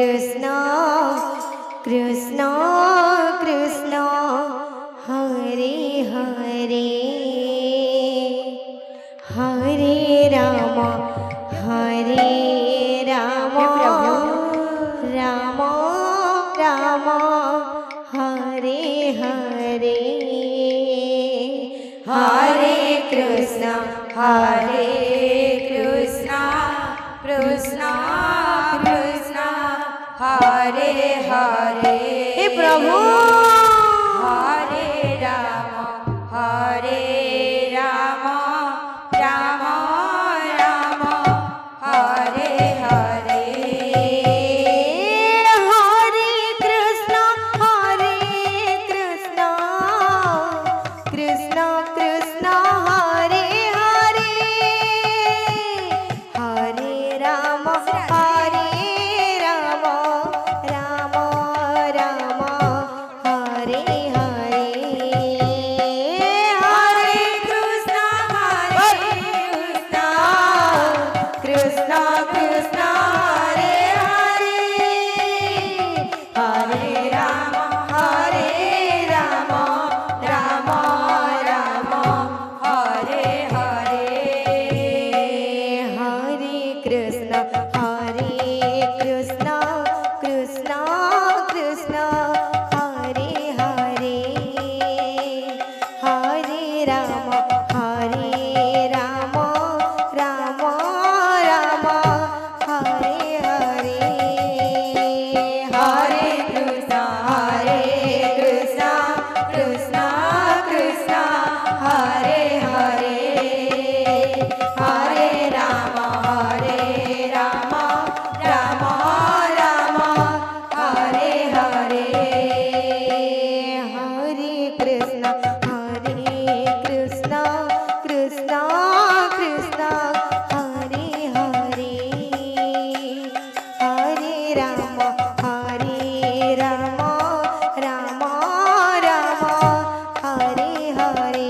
Krishna Krishna Krishna Hare Hare Hare Ram Ram Ram Hare Hare Hare Krishna Krishna Krishna Hare Hare. हे प्रभु हरे Ram Ram Ram Hare Hare. हरे Krishna Krishna Krishna Hare Hare Hare Ram Ram Ram Hare Hare. हरे Krishna Krishna Krishna Hare Hare Hare Ram Ram Ram Hare Hare. हरे Krishna Krishna Krishna Hare Hare Hare Ram Ram Ram Hare Hare. हरे Krishna Krishna Krishna Hare Hare Hare Ram Ram Ram Hare Hare. हरे Krishna Krishna Krishna Hare Hare Hare Ram Ram Ram Hare Hare. हरे Krishna Krishna Krishna Hare Hare Hare Ram Ram Ram Hare Hare.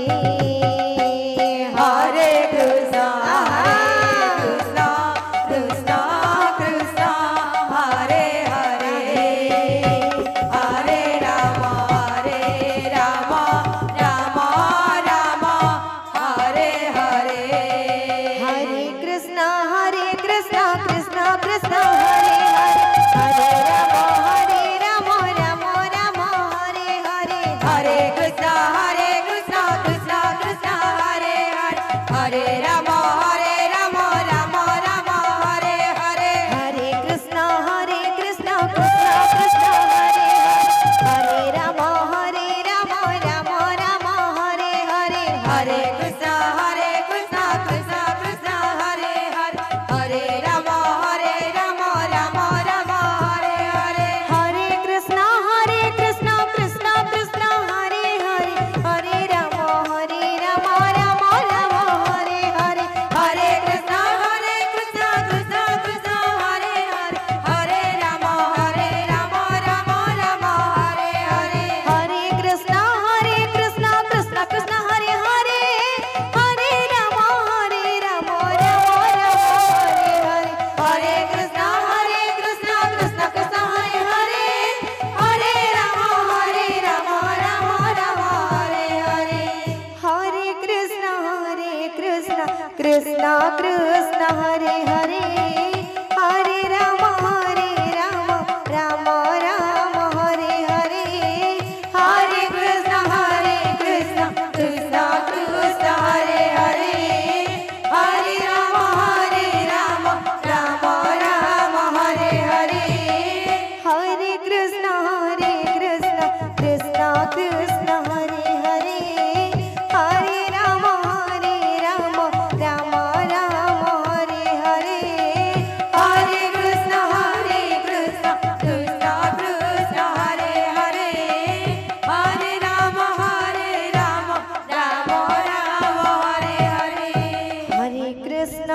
हरे Krishna Krishna Krishna Hare Hare Hare Ram Ram Hare Hare. हरे Krishna Krishna Krishna Hare Hare Ram Ram Hare Hare. हरे Krishna Krishna Krishna Hare Hare Ram Ram Hare Hare. हरे Krishna Krishna Krishna Hare Hare Ram Ram Hare Hare. हरे Krishna Krishna Krishna Hare Hare Ram Ram Hare Hare. हरे Krishna Krishna Krishna Hare Hare Ram Ram Hare Hare. हरे Krishna Krishna Krishna Hare Hare Hare Ram Ram Hare Hare. हरे Krishna Krishna Krishna Hare Hare Hare Ram Ram Hare Hare. हरे Krishna Krishna Krishna Hare Hare Hare Ram Ram Hare Hare. हरे Krishna Krishna Krishna Hare Hare Hare Ram Ram Hare Hare. हरे Krishna Krishna Krishna Hare Hare Hare Ram Ram Hare Hare. हरे Krishna Krishna Krishna Hare Hare Hare Ram Ram Hare Hare. हरे Krishna